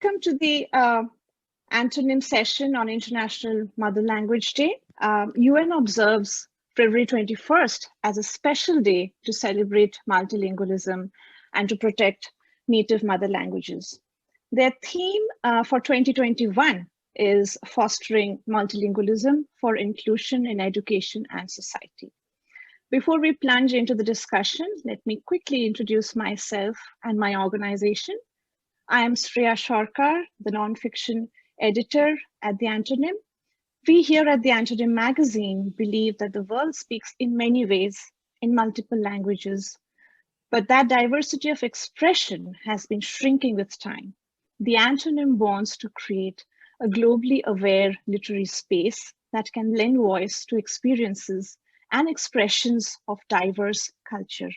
Welcome to the Antonym session on International Mother Language Day. UN observes February 21st as a special day to celebrate multilingualism and to protect native mother languages. Their theme for 2021 is fostering multilingualism for inclusion in education and society. Before we plunge into the discussion, let me quickly introduce myself and my organization. I am Shreya Sharkar, the nonfiction editor at the Antonym. We here at the Antonym magazine believe that the world speaks in many ways in multiple languages, but that diversity of expression has been shrinking with time. The Antonym wants to create a globally aware literary space that can lend voice to experiences and expressions of diverse culture.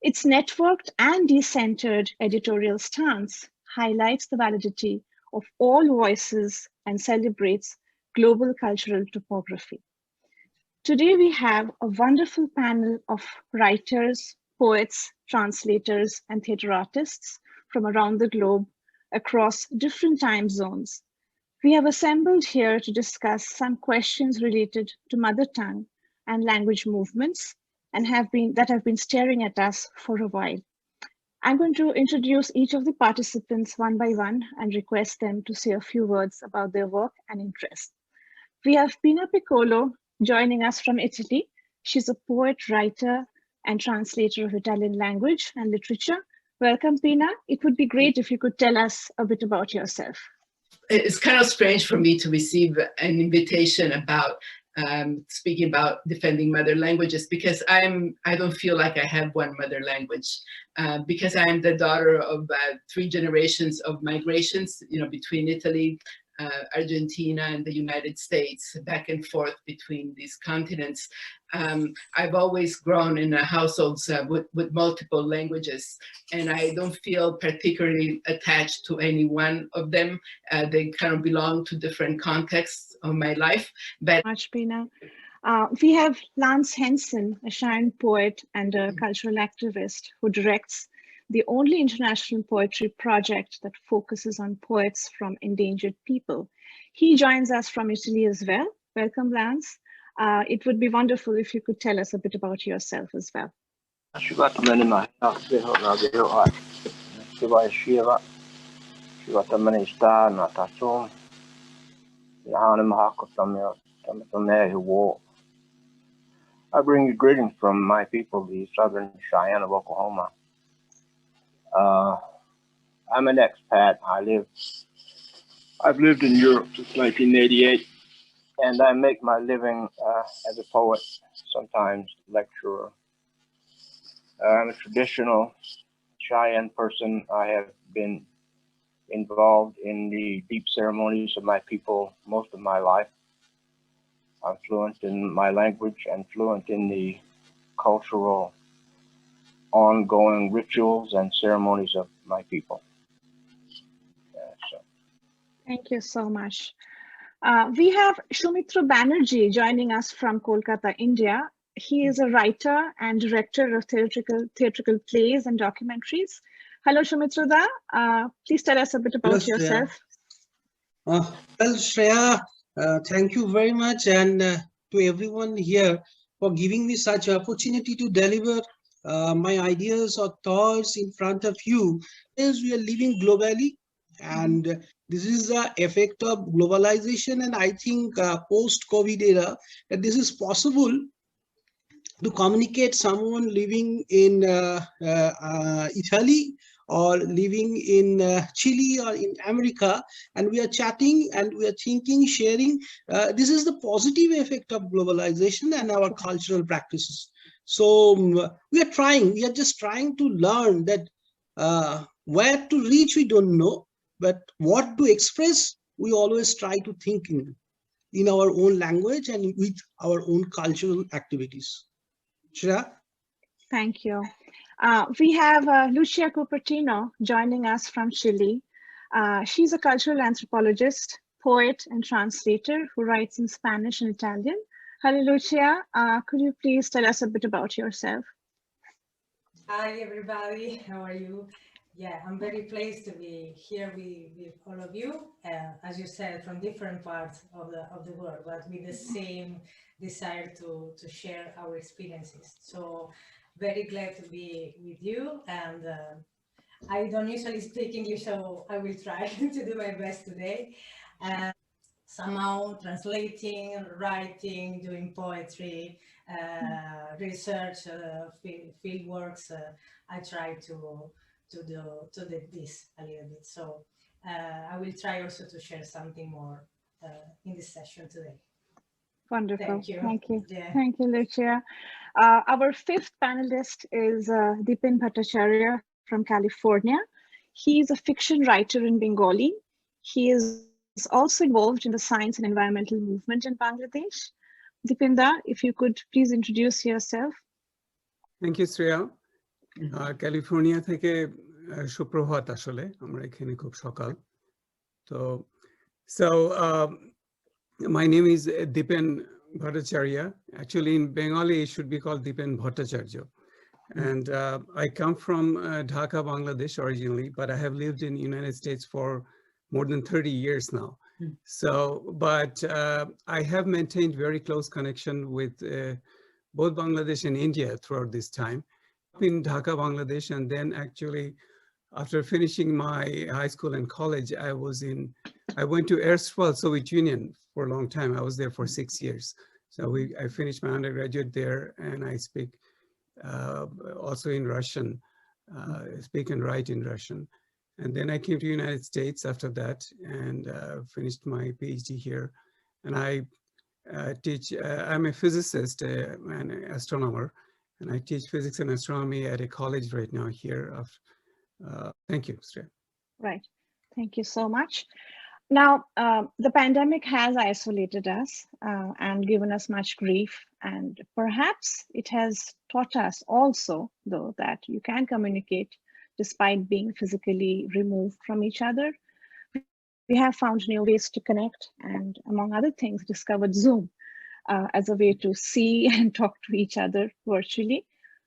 Its networked and decentered editorial stance highlights the validity of all voices and celebrates global cultural topography. Today, we have a wonderful panel of writers, poets, translators, and theater artists from around the globe across different time zones. We have assembled here to discuss some questions related to mother tongue and language movements that have been staring at us for a while. I'm going to introduce each of the participants one by one and request them to say a few words about their work and interests. We have Paola Piccolo joining us from Italy. She's a poet, writer, and translator of Italian language and literature. Welcome, Pina. It would be great if you could tell us a bit about yourself. It's kind of strange for me to receive an invitation about speaking about defending mother languages, because I don't feel like I have one mother language, because I am the daughter of 3 generations of migrations, between Italy, Argentina, and the United States, back and forth between these continents. I've always grown in households with multiple languages, and I don't feel particularly attached to any one of them. They kind of belong to different contexts of my life. But much, Pina. We have Lance Henson, a Cheyenne poet and a cultural activist who directs the only international poetry project that focuses on poets from endangered people. He joins us from Italy as well. Welcome, Lance. It would be wonderful if you could tell us a bit about yourself as well. I bring you greetings from my people, the Southern Cheyenne of Oklahoma. I'm an expat. I've lived in Europe since 1988, and I make my living as a poet, sometimes lecturer. I'm a traditional Cheyenne person. I have been involved in the deep ceremonies of my people most of my life. I'm fluent in my language and fluent in the cultural ongoing rituals and ceremonies of my people. Thank you so much. We have Shyamitra Banerjee joining us from Kolkata, India. He is a writer and director of theatrical plays and documentaries. Hello, Shyamitra. Please tell us a bit about yourself. Well, Shreya, thank you very much, and to everyone here for giving me such an opportunity to deliver my ideas or thoughts in front of you. As we are living globally, and this is the effect of globalization, and I think post-COVID era that this is possible to communicate someone living in Italy or living in Chile or in America, and we are chatting and we are thinking, sharing. This is the positive effect of globalization and our cultural practices. So we are just trying to learn that where to reach, we don't know, but what to express, we always try to think in our own language and with our own cultural activities. Shreya? Thank you. We have Lucia Cupertino joining us from Chile. She's a cultural anthropologist, poet, and translator who writes in Spanish and Italian. Hello, Lucia. Could you please tell us a bit about yourself? Hi, everybody. How are you? Yeah, I'm very pleased to be here with all of you. As you said, from different parts of the world, but with the same desire to share our experiences. So very glad to be with you. And I don't usually speak English, so I will try to do my best today. Somehow translating, writing, doing poetry, research, field works. I try to do this a little bit. So I will try also to share something more in this session today. Wonderful. Thank you. Thank you. Yeah. Thank you, Lucia. Our fifth panelist is Dipen Bhattacharya from California. He is a fiction writer in Bengali. He is also involved in the science and environmental movement in Bangladesh. Dipenda, if you could please introduce yourself. Thank you, Shreya. California থেকে সুপ্রভাত আসলে আমরা এখানে খুব সকাল তো my name is Dipen Bhattacharya. Actually in Bengali it should be called Dipen Bhattacharya, and I come from Dhaka, Bangladesh originally, but I have lived in the United States for more than 30 years now. But I have maintained very close connection with both Bangladesh and India throughout this time. In Dhaka, Bangladesh, and then actually after finishing my high school and college, I went to erstwhile Soviet Union for a long time. I was there for 6 years. So I finished my undergraduate there, and I speak also in Russian, speak and write in Russian. And then I came to the United States after that and finished my PhD here. And I teach, I'm a physicist and astronomer, and I teach physics and astronomy at a college right now here. Thank you, Shreya. Right. Thank you so much. Now, the pandemic has isolated us and given us much grief. And perhaps it has taught us also, though, that you can communicate despite being physically removed from each other. We have found new ways to connect and, among other things, discovered Zoom as a way to see and talk to each other virtually.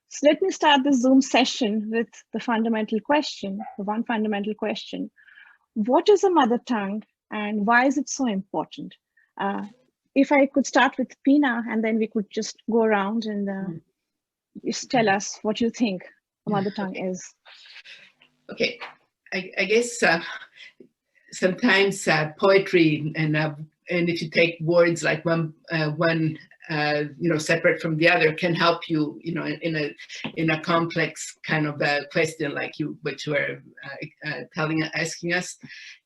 So let me start the Zoom session with the fundamental question, the one fundamental question. What is a mother tongue and why is it so important? If I could start with Pina, and then we could just go around and just tell us what you think a mother tongue is. Okay, I guess sometimes poetry and if you take words like one separate from the other can help you, in a complex kind of question like what you were asking us.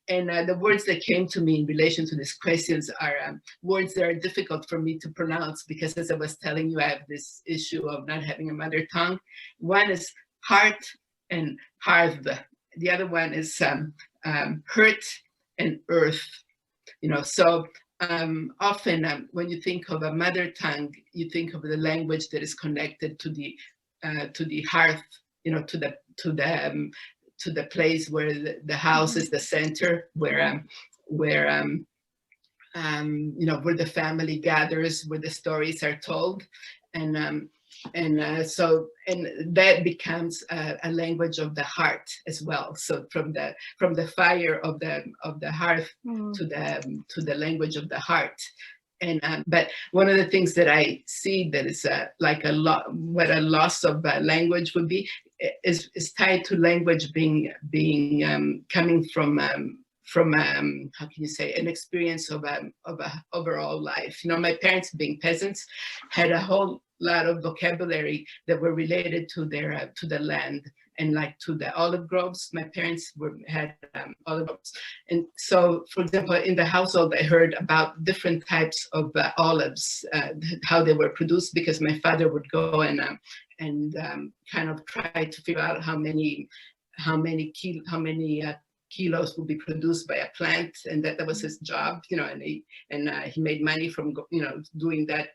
And the words that came to me in relation to these questions are words that are difficult for me to pronounce because, as I was telling you, I have this issue of not having a mother tongue. One is heart and hearth. The other one is hurt and earth. So often when you think of a mother tongue, you think of the language that is connected to the hearth, to the place where the house is the center, where the family gathers, where the stories are told, and that becomes a language of the heart as well. So from the fire of the hearth to the language of the heart. And but one of the things that I see that is like what a loss of language would be is tied to language being coming from how can you say, an experience of a overall life. My parents, being peasants, had a whole lot of vocabulary that were related to the land and like to the olive groves. My parents had olive groves, and so, for example, in the household, I heard about different types of olives, how they were produced, because my father would go and kind of try to figure out how many kilos will be produced by a plant, and that was his job, and he made money from doing that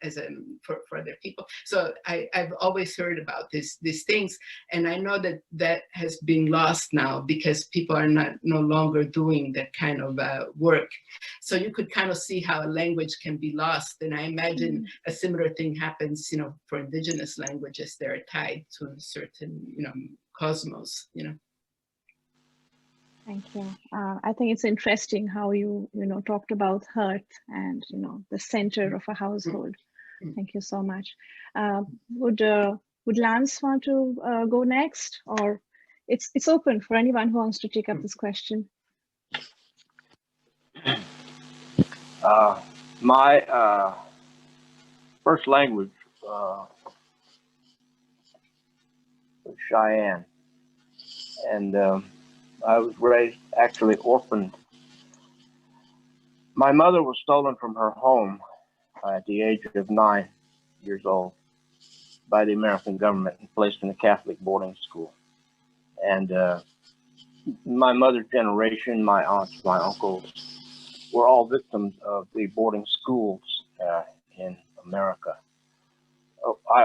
for other people. So I've always heard about these things, and I know that has been lost now because people are no longer doing that kind of work. So you could kind of see how a language can be lost, and I imagine a similar thing happens, for indigenous languages that are tied to a certain cosmos. Thank you. I think it's interesting how you talked about hearth and the center of a household. Thank you so much. Would Lance want to go next, or it's open for anyone who wants to take up this question? My first language was Cheyenne, and I was raised actually orphaned. My mother was stolen from her home at the age of 9 years old by the American government and placed in a Catholic boarding school. And my mother's generation, my aunts, my uncles, were all victims of the boarding schools in America.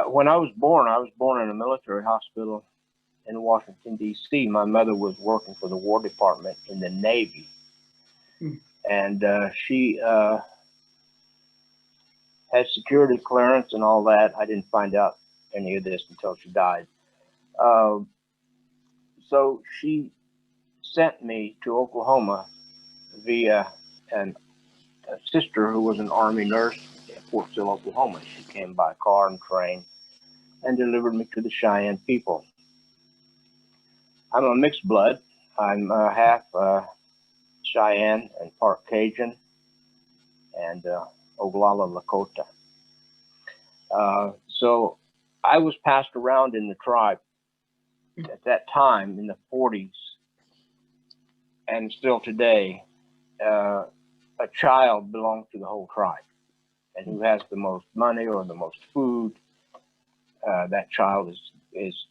When I was born in a military hospital in Washington, D.C. My mother was working for the War Department in the Navy. And she had security clearance and all that. I didn't find out any of this until she died. So she sent me to Oklahoma via a sister who was an Army nurse at Fort Sill, Oklahoma. She came by car and train and delivered me to the Cheyenne people. I'm a mixed blood. I'm half Cheyenne and part Cajun and Oglala Lakota. So I was passed around in the tribe at that time in the 40s, and still today, a child belongs to the whole tribe, and who has the most money or the most food, that child is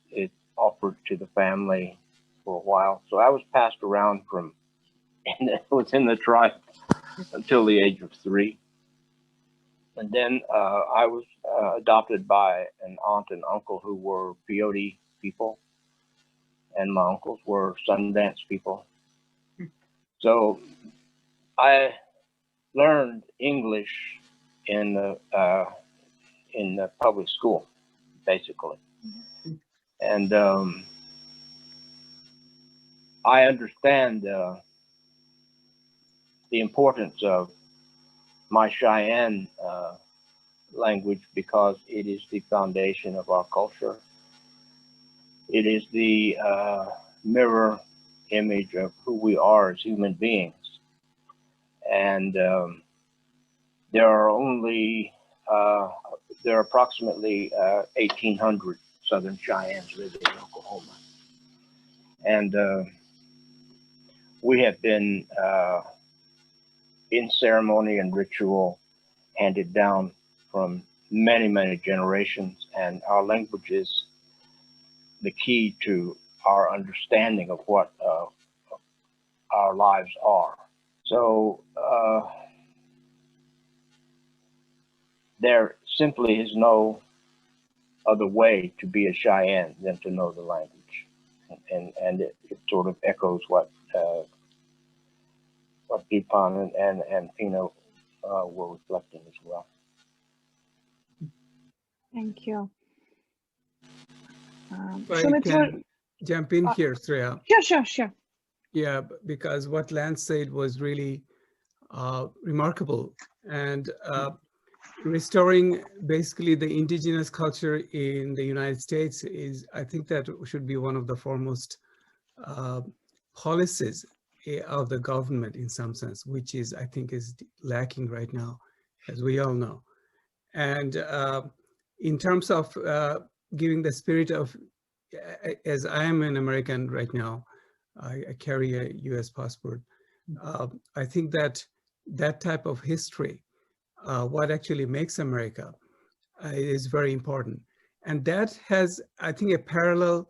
offered to the family for a while. So I was passed around from within the tribe until the age of 3. And then I was adopted by an aunt and uncle who were peyote people, and my uncles were Sundance people. So I learned English in the public school, basically. And I understand the importance of my Cheyenne language because it is the foundation of our culture. It is the mirror image of who we are as human beings. And there are approximately 1,800 Southern Cheyennes living in Oklahoma. And we have been in ceremony and ritual handed down from many, many generations, and our language is the key to our understanding of what our lives are. So there simply is no other way to be a Cheyenne than to know the language, and it sort of echoes what Dipen and Pino were reflecting as well. Thank you. I can jump in here, Shreya. Sure. Yeah, because what Lance said was really remarkable, and restoring basically the indigenous culture in the United States is, I think, that should be one of the foremost policies of the government in some sense, which is, I think, is lacking right now, as we all know. And in terms of giving the spirit of, as I am an American right now, I carry a US passport. I think that that type of history, what actually makes America, is very important. And that has, I think, a parallel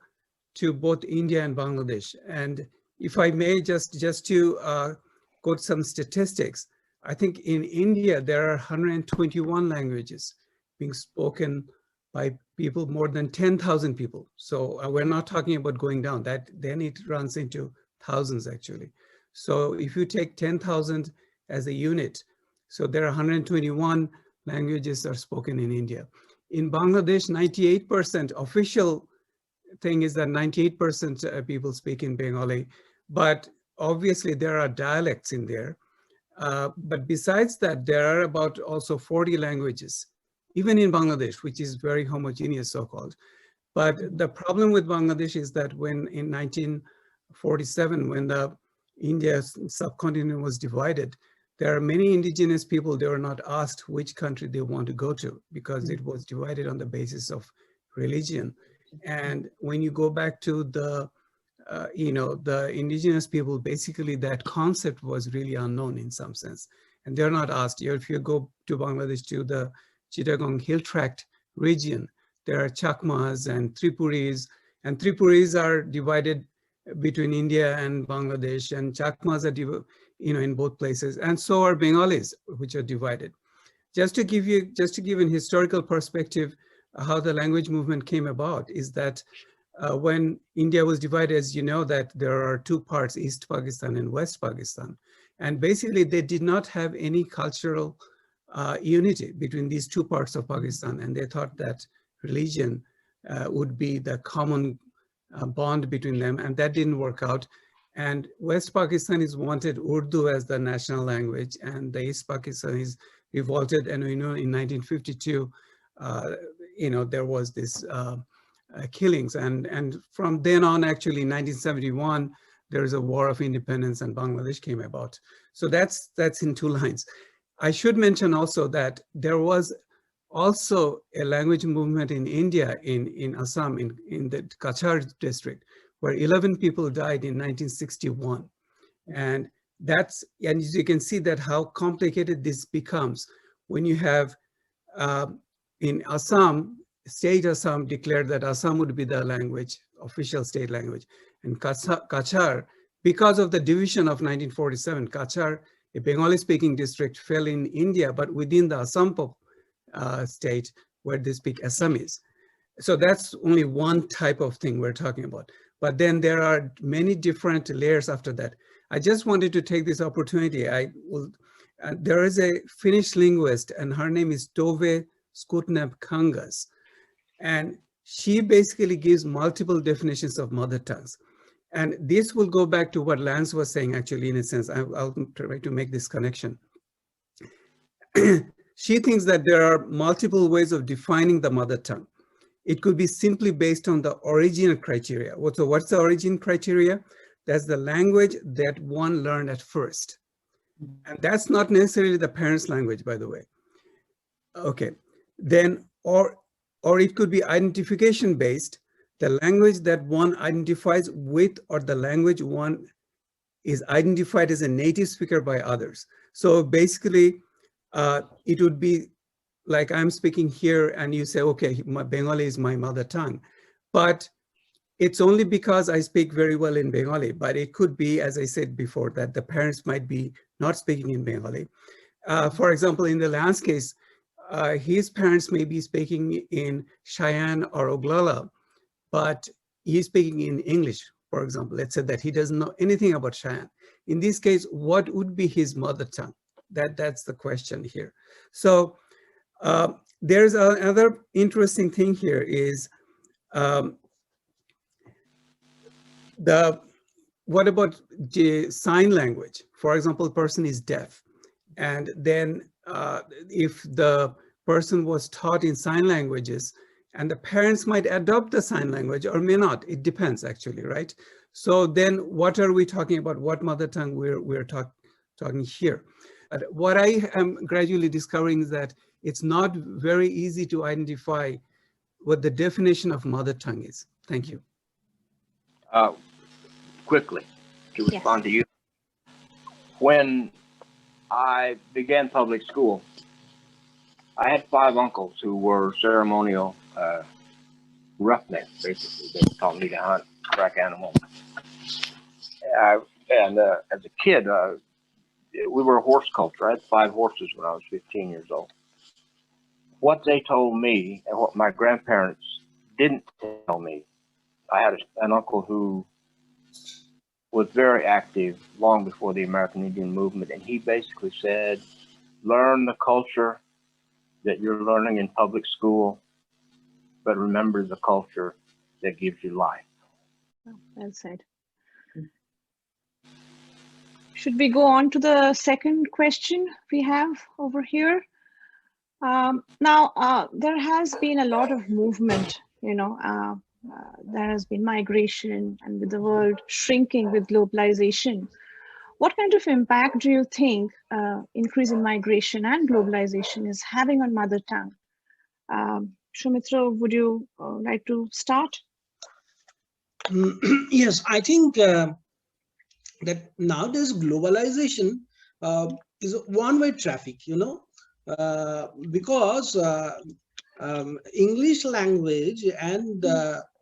to both India and Bangladesh. And if I may just to quote some statistics, I think in India, there are 121 languages being spoken by people, more than 10,000 people. So we're not talking about going down, that then it runs into thousands actually. So if you take 10,000 as a unit, so there are 121 languages that are spoken in India. In Bangladesh, 98% official thing is that 98% people speak in Bengali, but obviously there are dialects in there. But besides that, there are about also 40 languages, even in Bangladesh, which is very homogeneous, so-called. But the problem with Bangladesh is that when in 1947, when the India's subcontinent was divided, there are many indigenous people, they were not asked which country they want to go to because it was divided on the basis of religion. And when you go back to the, the indigenous people, basically that concept was really unknown in some sense. And they're not asked. If you go to Bangladesh, to the Chittagong Hill Tract region, there are Chakmas and Tripuris are divided between India and Bangladesh, and Chakmas are, in both places, and so are Bengalis, which are divided. Just to give an historical perspective, how the language movement came about is that when India was divided, as you know, that there are two parts, East Pakistan and West Pakistan, and basically they did not have any cultural unity between these two parts of Pakistan, and they thought that religion would be the common bond between them, and that didn't work out. And West Pakistanis wanted Urdu as the national language, and the East Pakistanis revolted. And we know in 1952, there was this killings, and from then on, actually, in 1971, there is a war of independence, and Bangladesh came about. So that's in two lines. I should mention also that there was also a language movement in India, in Assam, in the Kachar district, where 11 people died in 1961. And as you can see that how complicated this becomes when you have, in Assam, state Assam declared that Assam would be the language, official state language. And Kachar, because of the division of 1947, Kachar, a Bengali-speaking district, fell in India, but within the Assam state where they speak Assamese. So that's only one type of thing we're talking about. But then there are many different layers after that. I just wanted to take this opportunity. There is a Finnish linguist, and her name is Tove Skutneb-Kangas. And she basically gives multiple definitions of mother tongues. And this will go back to what Lance was saying, actually, in a sense. I'll try to make this connection. She thinks that there are multiple ways of defining the mother tongue. It could be simply based on the origin criteria. So what's the origin criteria? That's the language that one learned at first. And that's not necessarily the parent's language, by the way. Okay, then, or it could be identification based, the language that one identifies with, or the language one is identified as a native speaker by others. So basically, it would be like I'm speaking here and you say, okay, Bengali is my mother tongue. But it's only because I speak very well in Bengali, but it could be, as I said before, that the parents might be not speaking in Bengali. For example, in the Lance case, his parents may be speaking in Cheyenne or Oglala, but he's speaking in English, for example. Let's say that he doesn't know anything about Cheyenne. In this case, what would be his mother tongue? That's the question here. So there's another interesting thing here is what about sign language? For example, a person is deaf, and then if the person was taught in sign languages, and the parents might adopt the sign language or may not, it depends actually, right? So then what are we talking about? What mother tongue we're talking here? But what I am gradually discovering is that it's not very easy to identify what the definition of mother tongue is. Thank you. Quickly, to respond to you. When I began public school, I had 5 uncles who were ceremonial roughnecks, basically. They taught me to hunt, track animals. And as a kid, we were a horse culture. I had 5 horses when I was 15 years old. What they told me and what my grandparents didn't tell me, I had an uncle who was very active long before the American Indian movement, and he basically said, learn the culture that you're learning in public school, but remember the culture that gives you life. Oh, well said. Should we go on to the second question we have over here? Now, there has been a lot of movement, there has been migration, and with the world shrinking with globalization, what kind of impact do you think increase in migration and globalization is having on mother tongue? Shyamitra, would you like to start? Yes, I think that nowadays globalization is a one-way traffic, because English language and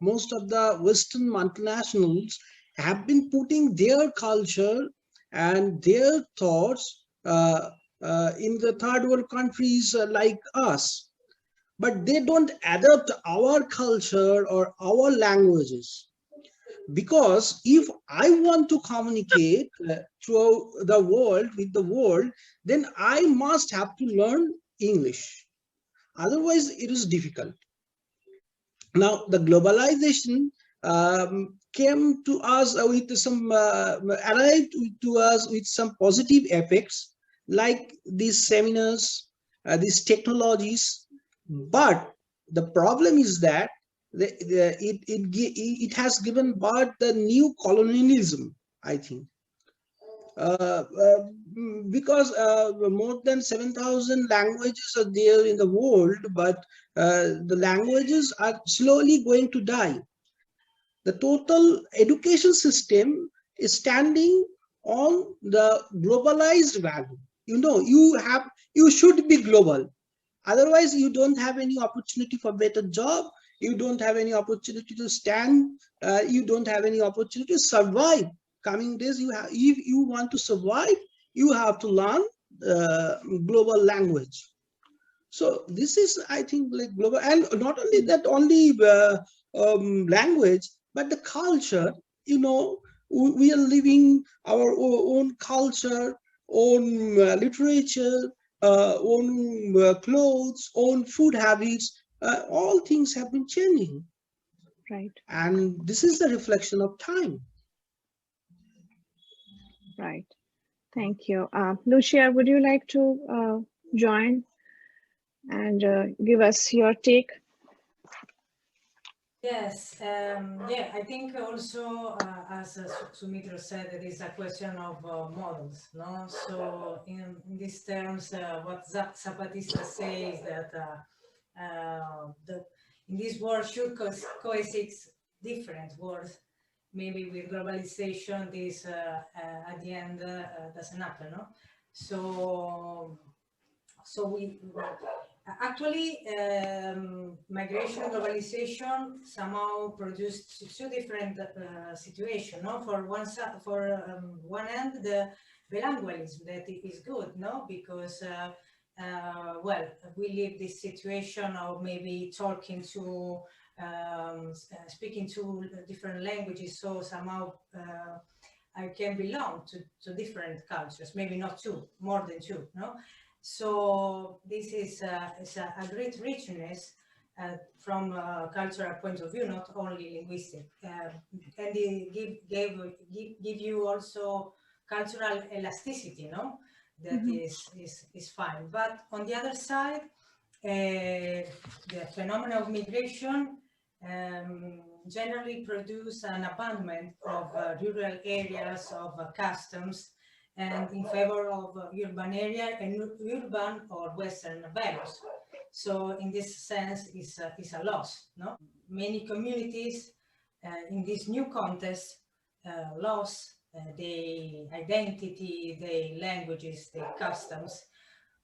most of the Western multinationals have been putting their culture and their thoughts in the third world countries like us, but they don't adapt our culture or our languages. Because if I want to communicate through the world with the world, then I must have to learn English. Otherwise, it is difficult. Now, the globalization came to us with some, arrived to us with some positive effects, like these seminars, these technologies. But the problem is that it has given birth the new colonialism, I think. Because more than 7,000 languages are there in the world, but the languages are slowly going to die. The total education system is standing on the globalized value. You should be global. Otherwise, you don't have any opportunity for better job. You don't have any opportunity to stand. You don't have any opportunity to survive. Coming days, if you want to survive, you have to learn global language. So this is, I think, like global, and not only that, only language, but the culture. We are living our own culture, own literature, own clothes, own food habits. All things have been changing. Right. And this is a reflection of time. Right. Thank you. Lucia, would you like to join and give us your take? Yes, yeah, I think also, as Shyamitra said, it is a question of models, no? So in these terms, what Zapatista says that in this world should coexist different worlds. Maybe with globalization, this at the end doesn't happen, no? So we actually, migration and globalization somehow produced two different situations. No, for one end, the bilingualism that is good, no, because well, we live this situation of maybe talking to, speaking two different languages, so somehow I can belong to different cultures, maybe not two, more than two, no. So this is a great richness from a cultural point of view, not only linguistic, and it give you also cultural elasticity, no? That is fine. But on the other side, the phenomena of migration generally produce an abandonment of rural areas, of customs, and in favor of urban area and urban or Western values. So in this sense, it's a loss, no? Many communities in this new context lost their identity, their languages, their customs.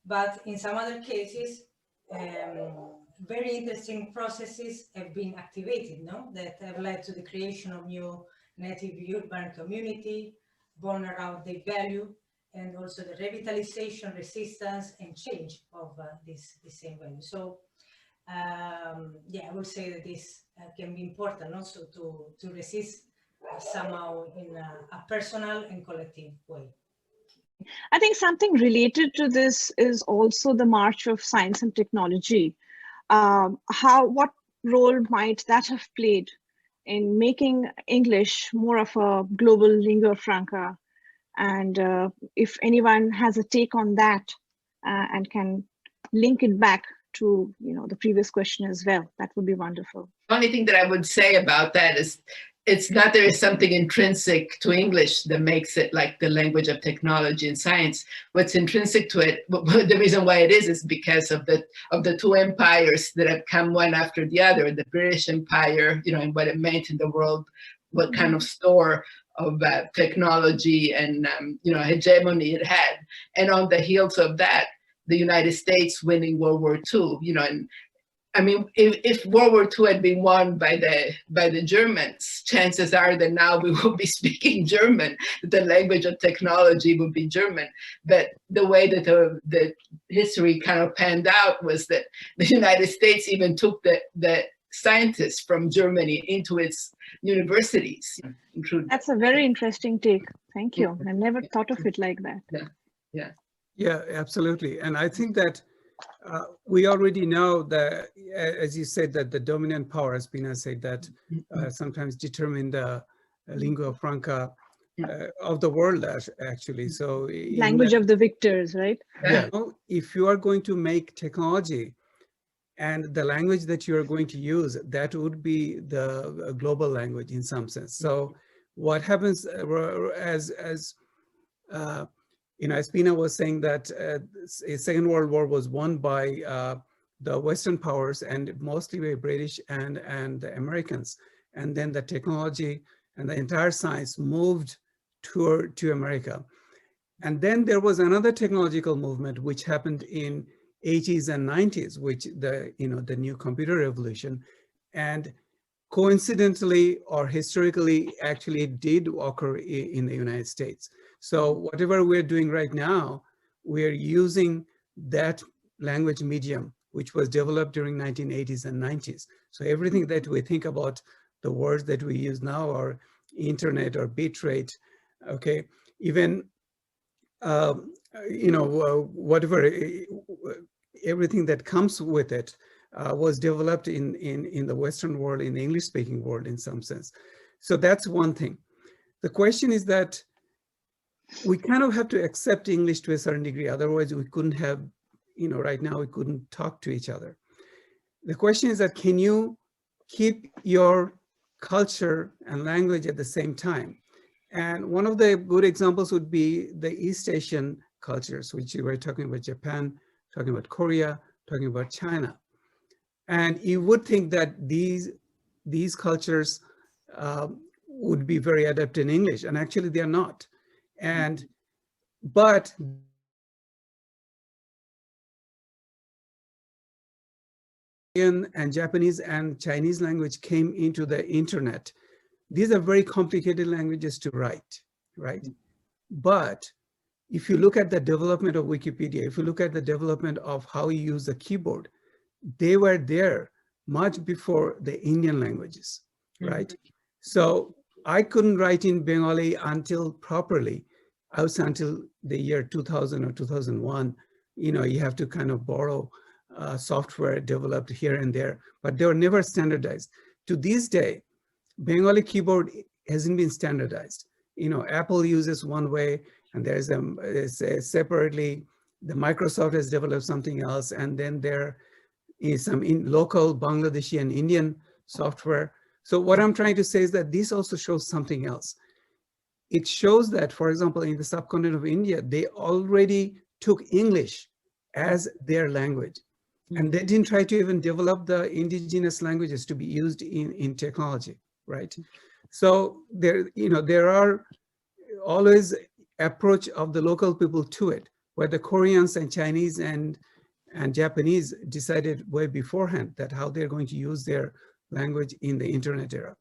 But in some other cases, very interesting processes have been activated, no? That have led to the creation of new native urban community, born around the value, and also the revitalization, resistance, and change of this same value. So, yeah, I would say that this can be important also to resist somehow in a personal and collective way. I think something related to this is also the march of science and technology. What role might that have played in making English more of a global lingua franca And if anyone has a take on that and can link it back to the previous question as well, that would be wonderful. The only thing that I would say about that is it's not there is something intrinsic to English that makes it like the language of technology and science. What's intrinsic to it, the reason why it is because of the two empires that have come one after the other, the British Empire, and what it meant in the world, what kind of store of technology and hegemony it had, and on the heels of that, the United States winning World War II, and I mean, if World War II had been won by the Germans, chances are that now we will be speaking German. The language of technology would be German. But the way that the history kind of panned out was that the United States even took the scientists from Germany into its universities. That's a very interesting take. Thank you. I never thought of it like that. Yeah, absolutely. And I think that we already know that, as you said, that the dominant power, as Pina said, that sometimes determine the lingua franca of the world, actually. So language of the victors, right? Yeah. If you are going to make technology and the language that you are going to use, that would be the global language in some sense. So what happens as Pina was saying, that a Second World War was won by the Western powers and mostly by British and the Americans. And then the technology and the entire science moved to America. And then there was another technological movement which happened in 80s and 90s, which the new computer revolution. And coincidentally or historically, actually it did occur in the United States. So whatever we're doing right now, we're using that language medium, which was developed during 1980s and 90s. So everything that we think about, the words that we use now, or internet or bit rate, okay, even, whatever, everything that comes with it was developed in the Western world, in the English-speaking world in some sense. So that's one thing. The question is that we kind of have to accept English to a certain degree. Otherwise, we couldn't have, right now we couldn't talk to each other. The question is that can you keep your culture and language at the same time? And one of the good examples would be the East Asian cultures, which you were talking about Japan, talking about Korea, talking about China. And you would think that these cultures would be very adept in English, and actually they are not. But and Japanese and Chinese language came into the internet. These are very complicated languages to write, right? But if you look at the development of Wikipedia, if you look at the development of how you use the keyboard, they were there much before the Indian languages, right? So I couldn't write in Bengali until properly, I would say until the year 2000 or 2001. You have to kind of borrow software developed here and there, but they were never standardized. To this day, Bengali keyboard hasn't been standardized. Apple uses one way, and there's separately, the Microsoft has developed something else, and then there is some local Bangladeshi and Indian software. So what I'm trying to say is that this also shows something else. It shows that, for example, in the subcontinent of India, they already took English as their language. And they didn't try to even develop the indigenous languages to be used in technology, right? So there are always approach of the local people to it, where the Koreans and Chinese and Japanese decided way beforehand that how they're going to use their language in the internet era.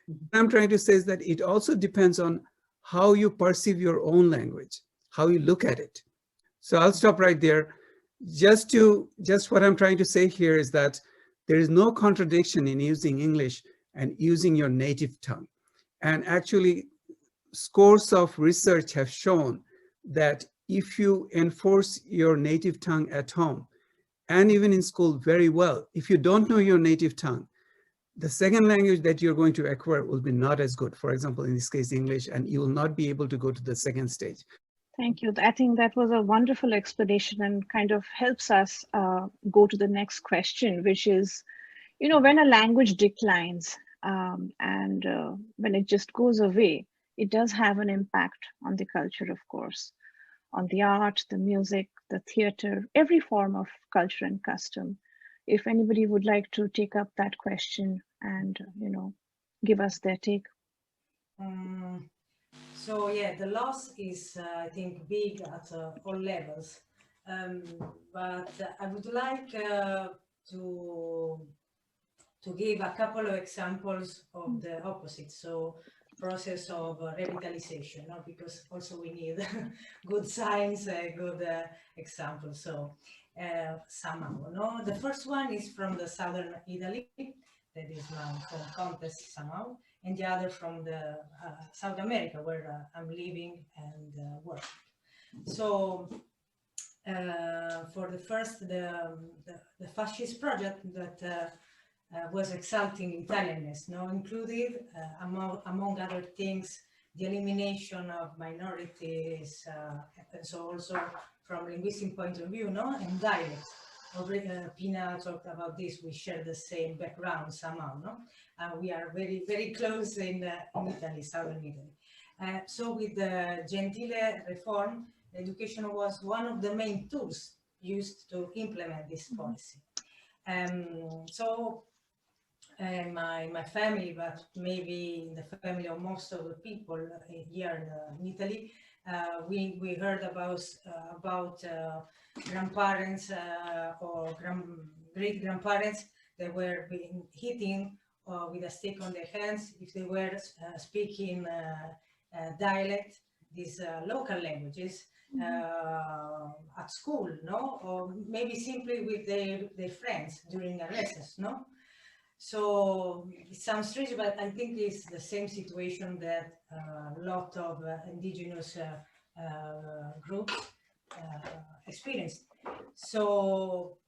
What I'm trying to say is that it also depends on how you perceive your own language, how you look at it. So I'll stop right there. Just what I'm trying to say here is that there is no contradiction in using English and using your native tongue. And actually, scores of research have shown that if you enforce your native tongue at home and even in school very well, if you don't know your native tongue, the second language that you're going to acquire will be not as good. For example, in this case, English, and you will not be able to go to the second stage. Thank you. I think that was a wonderful explanation and kind of helps us go to the next question, which is, you know, when a language declines and when it just goes away, it does have an impact on the culture, of course, on the art, the music, the theater, every form of culture and custom. If anybody would like to take up that question and, you know, give us their take. So yeah, the loss is, I think, big at all levels. But I would like to give a couple of examples of the opposite. So process of revitalization, no? Because also we need good signs, good examples. So somehow, no? The first one is from the southern Italy, that is my home context somehow, and the other from the South America, where I'm living and working. So for the first, the fascist project that was exalting Italianness, no, included among other things the elimination of minorities, and so also from linguistic point of view, no, and dialects. Pina talked about this. We share the same background somehow, no. We are very, very close in Italy, southern Italy. So with the Gentile reform, education was one of the main tools used to implement this policy. So my family, but maybe in the family of most of the people here in Italy, we heard about grandparents or great grandparents that were being hitting with a stick on their hands if they were speaking dialect, these local languages at school, no, or maybe simply with their friends during a recess, no. So it sounds strange, but I think it's the same situation that a lot of indigenous groups experienced. So,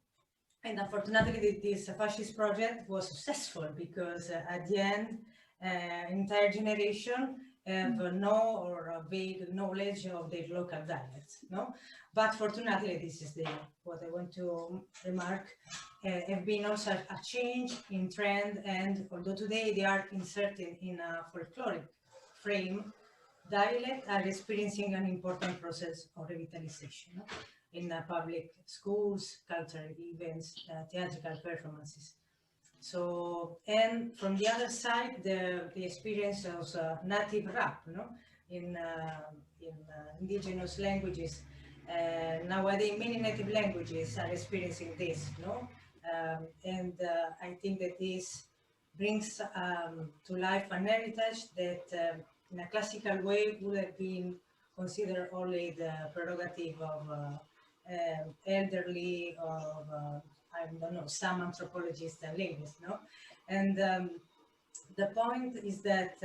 and unfortunately, this fascist project was successful because at the end, entire generation have no or a vague knowledge of their local dialects, no? But fortunately, this is what I want to remark, have been also a change in trend, and although today they are inserted in a folkloric frame, dialect are experiencing an important process of revitalization, no? In public schools, cultural events, theatrical performances. So, and from the other side, the experience of native rap, no, in indigenous languages. Nowadays, many native languages are experiencing this, no, and I think that this brings to life an heritage that, in a classical way, would have been considered only the prerogative of elderly, of I don't know, some anthropologists and linguists, no? And the point is that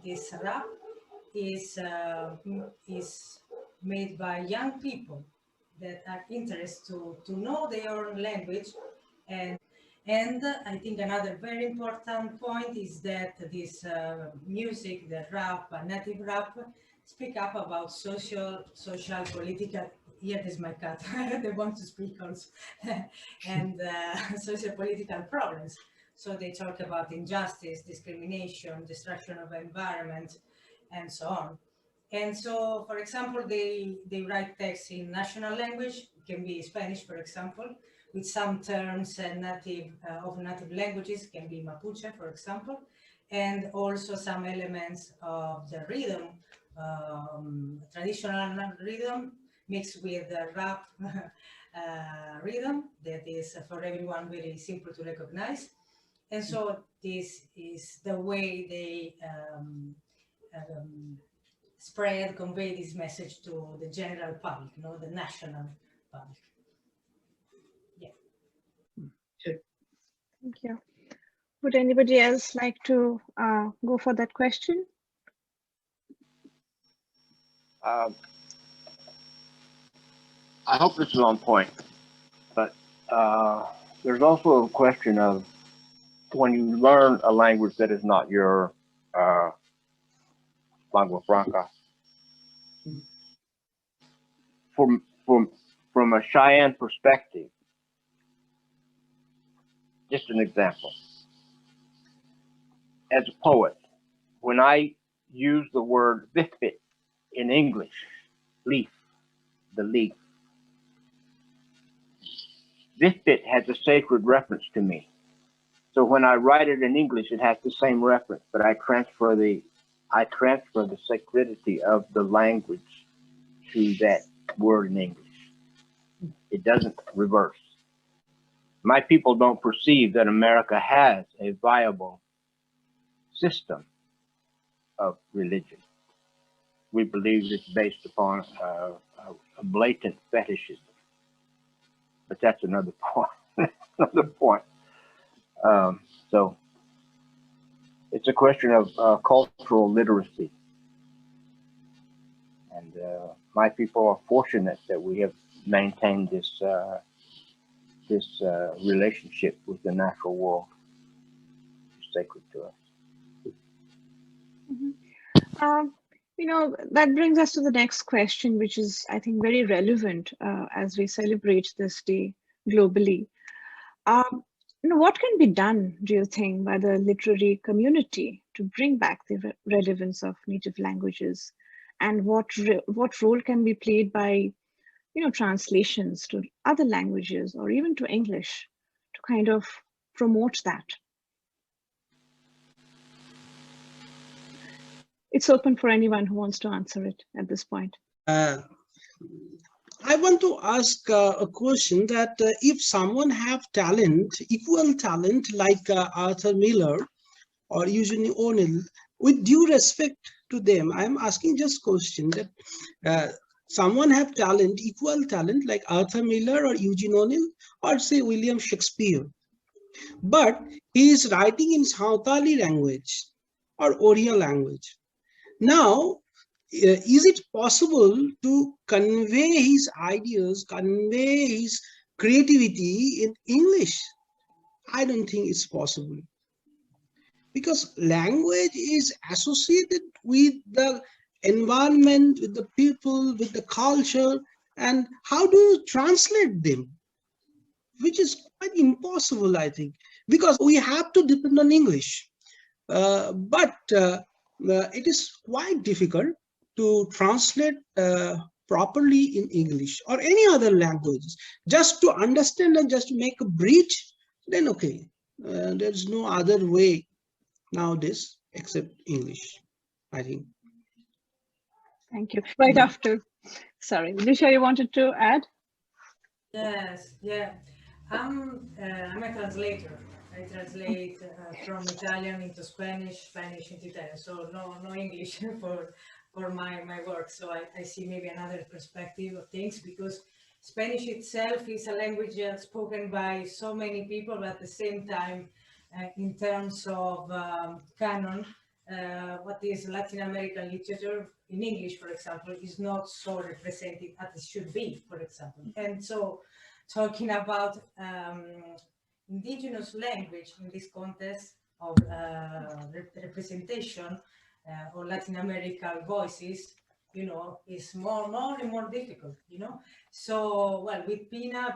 this rap is made by young people that are interested to know their own language. And I think another very important point is that this music, the rap, native rap, speak up about social, political. Here is my cat. They want to speak also, and social political problems. So they talk about injustice, discrimination, destruction of environment, and so on. And so, for example, they write texts in national language, it can be Spanish, for example, with some terms native of native languages, can be Mapuche, for example, and also some elements of the rhythm, traditional rhythm mixed with the rap rhythm that is for everyone very simple to recognize. And so this is the way they spread, convey this message to the general public, you know, the national public. Yeah. Sure. Thank you. Would anybody else like to go for that question? I hope this is on point, but there's also a question of when you learn a language that is not your lingua franca, from a Cheyenne perspective, just an example. As a poet, when I use the word vifit in English, leaf, the leaf, vifit has a sacred reference to me. So when I write it in English, it has the same reference, but I transfer the sacredity of the language to that word in English. It doesn't reverse. My people don't perceive that America has a viable system of religion. We believe it's based upon a blatant fetishism. But that's another point. Another point. So it's a question of cultural literacy. And my people are fortunate that we have maintained this relationship with the natural world. It's sacred to us. You know, that brings us to the next question, which is, I think, very relevant as we celebrate this day globally. You know, what can be done, do you think, by the literary community to bring back the relevance of native languages, and what role can be played by, you know, translations to other languages or even to English to kind of promote that? It's open for anyone who wants to answer it at this point. I want to ask a question that if someone have talent, equal talent, like Arthur Miller or Eugene O'Neill, with due respect to them, I'm asking just question that someone have talent, equal talent, like Arthur Miller or Eugene O'Neill, or say William Shakespeare, but he is writing in Sautali language or Oriya language. Now, is it possible to convey his ideas, convey his creativity in English? I don't think it's possible. Because language is associated with the environment, with the people, with the culture, and how do you translate them? Which is quite impossible, I think, because we have to depend on English. But it is quite difficult to translate properly in English or any other languages. Just to understand and just to make a bridge, then okay, there's no other way nowadays except English, I think. Thank you. Right after, sorry, Lucia, you wanted to add? Yes, yeah. I'm a translator. I translate from Italian into Spanish, Spanish into Italian. So no English for my work. So I see maybe another perspective of things, because Spanish itself is a language that's spoken by so many people, but at the same time, in terms of canon, what is Latin American literature in English, for example, is not so represented as it should be, for example. And so talking about indigenous language in this context of representation or Latin American voices, you know, is more and more difficult, you know. So, well, with Pina,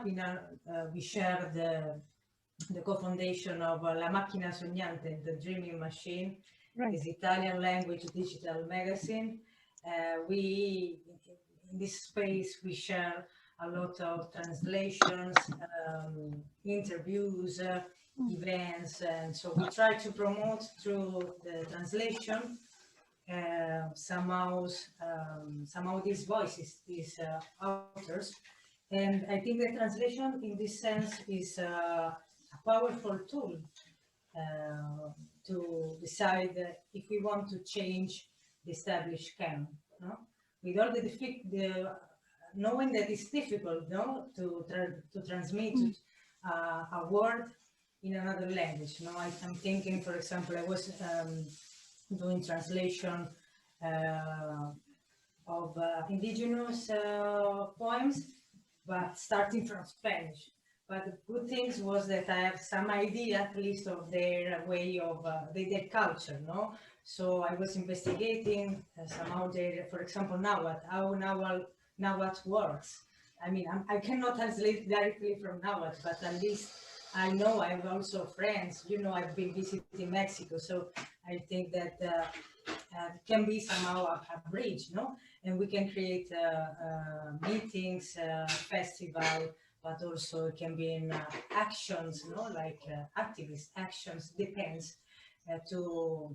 we share the co-foundation of La Macchina Sognante, the Dreaming Machine, Right. is Italian language digital magazine. We, in this space, we share a lot of translations, interviews, events, and so we try to promote through the translation somehow these voices, these authors. And I think the translation in this sense is a powerful tool to decide if we want to change the established canon. No? With all the knowing that it's difficult, no, to transmit a word in another language. No, I'm thinking, for example, I was doing translation of indigenous poems, but starting from Spanish. But the good things was that I have some idea, at least, of their way of their culture, no? So I was investigating somehow their, for example, how Nahuatl works. I mean, I cannot translate directly from Nahuatl, but at least I know I have also friends, you know, I've been visiting Mexico, so I think that can be somehow a bridge, no? And we can create meetings, festival, but also it can be in actions, no? Like activist actions, depends to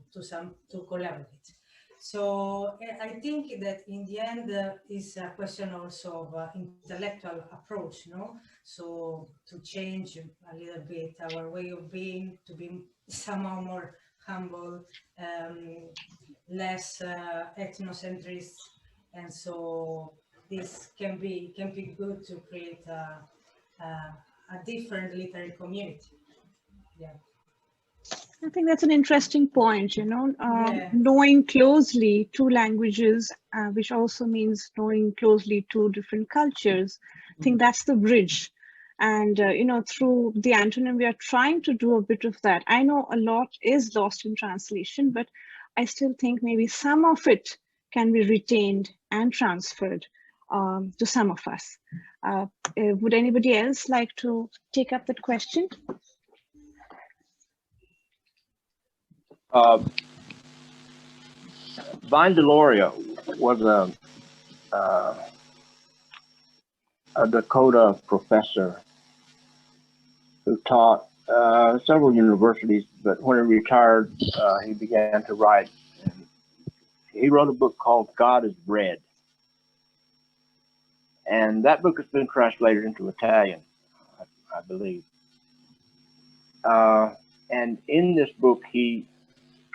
collaborate. So I think that in the end is a question also of intellectual approach, no? So to change a little bit our way of being, to be somehow more humble, less ethnocentrist, and so this can be good to create a different literary community. Yeah. I think that's an interesting point, you know, Yeah. knowing closely two languages, which also means knowing closely two different cultures. I think that's the bridge. And, you know, through the Antonym, we are trying to do a bit of that. I know a lot is lost in translation, but I still think maybe some of it can be retained and transferred to some of us. Would anybody else like to take up that question? Vine Deloria was a Dakota professor who taught several universities, but when he retired, he began to write. He wrote a book called God is Bread. And that book has been translated into Italian, I believe. And in this book, he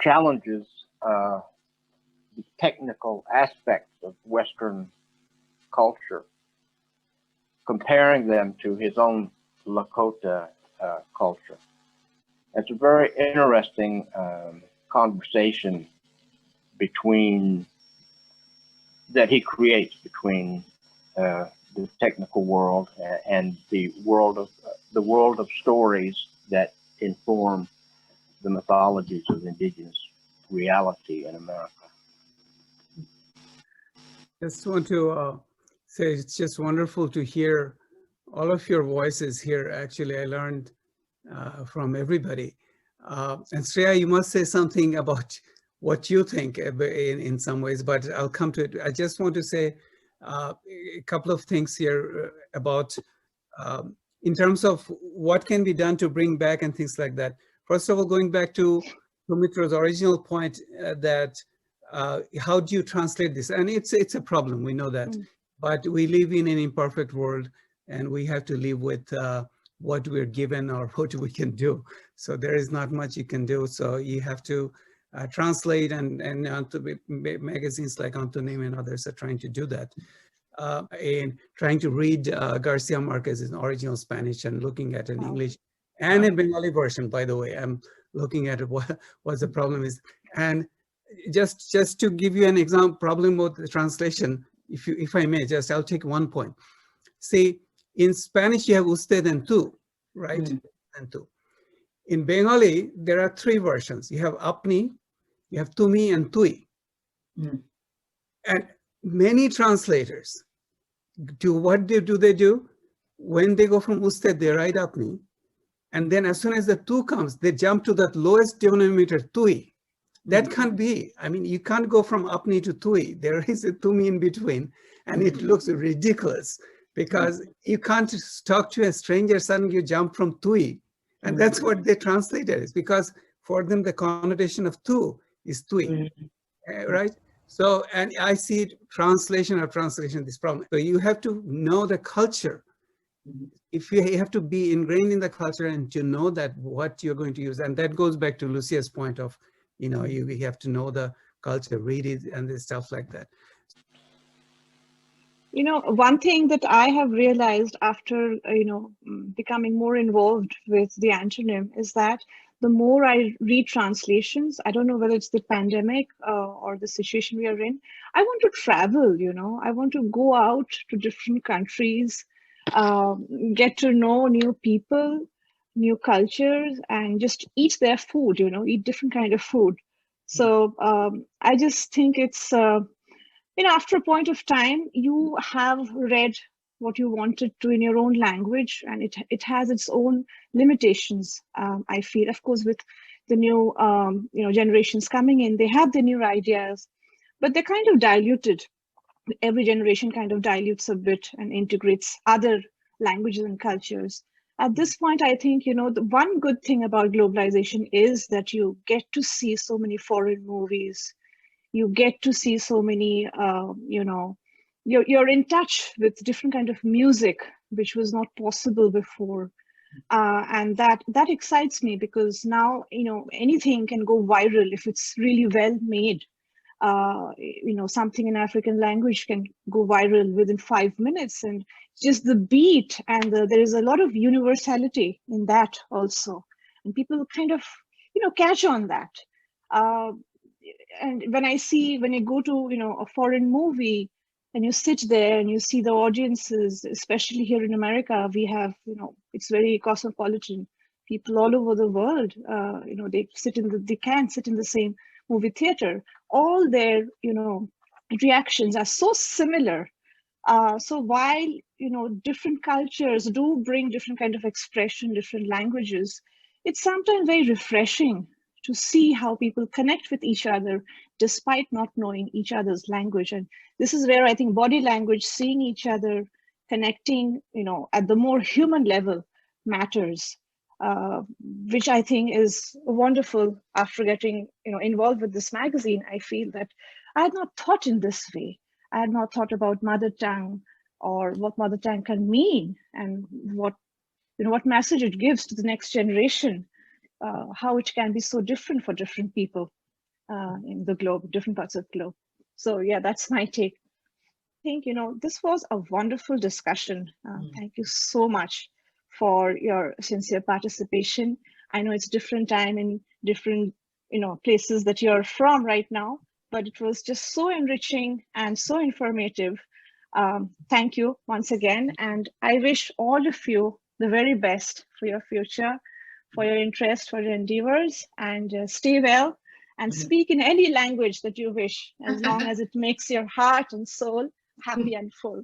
challenges the technical aspects of Western culture, comparing them to his own Lakota culture. It's a very interesting conversation that he creates between the technical world and the world of stories that inform the mythologies of indigenous reality in America. Just want to say it's just wonderful to hear all of your voices here. Actually, I learned from everybody. And Shreya, you must say something about what you think in some ways, but I'll come to it. I just want to say a couple of things here about in terms of what can be done to bring back and things like that. First of all, going back to Shyamitra's original point that how do you translate this? And it's a problem, we know that. But we live in an imperfect world and we have to live with what we're given or what we can do. So there is not much you can do. So you have to translate and magazines like Antonym and others are trying to do that. And trying to read Garcia Marquez's original Spanish and looking at an English and a Bengali version, by the way. I'm looking at what the problem is. And just to give you an example, problem with the translation, if I may, I'll take one point. See, in Spanish, you have usted and tú, right? And tú. In Bengali, there are three versions. You have apni, you have tumi, and tui. And many translators what do they do? When they go from usted, they write apni. And then as soon as the tu comes, they jump to that lowest denominator, tui. That can't be. I mean, you can't go from apni to tui. There is a tumi in between, and it looks ridiculous because you can't talk to a stranger, suddenly you jump from tui. And that's what they translated. It's because for them, the connotation of tu is tui, right? So, and I see translation of translation, this problem. So you have to know the culture. If you have to be ingrained in the culture and to know that what you're going to use. And that goes back to Lucia's point of, you know, you have to know the culture, read it and the stuff like that. You know, one thing that I have realized after, you know, becoming more involved with the Antonym is that the more I read translations, I don't know whether it's the pandemic or the situation we are in, I want to travel, you know, I want to go out to different countries, get to know new people, new cultures, and just eat their food, eat different kind of food. So I just think it's, after a point of time, you have read what you wanted to in your own language, and it has its own limitations. I feel, of course, with the new generations coming in, they have the new ideas, but they're kind of diluted. Every generation kind of dilutes a bit and integrates other languages and cultures. At this point, I think, the one good thing about globalization is that you get to see so many foreign movies. You get to see so many, you're in touch with different kind of music, which was not possible before. And that excites me, because now, anything can go viral if it's really well made. Something in African language can go viral within 5 minutes, and just the beat, and there is a lot of universality in that also, and people kind of catch on that. And when I go to a foreign movie, and you sit there and you see the audiences, especially here in America, we have it's very cosmopolitan. People all over the world, they can sit in the same movie theater. All their reactions are so similar. So while different cultures do bring different kind of expression, different languages, it's sometimes very refreshing to see how people connect with each other despite not knowing each other's language. And this is where I think body language, seeing each other, connecting at the more human level matters, which I think is wonderful. After getting involved with this magazine, I feel that I had not thought in this way. I had not thought about mother tongue, or what mother tongue can mean, and what message it gives to the next generation, how it can be so different for different people in the globe, different parts of the globe. So yeah, that's my take. I think, this was a wonderful discussion. Thank you so much for your sincere participation. I know it's different time in different, places that you're from right now, but it was just so enriching and so informative. Thank you once again. And I wish all of you the very best for your future, for your interest, for your endeavors, and stay well and speak in any language that you wish, as long as it makes your heart and soul happy and full.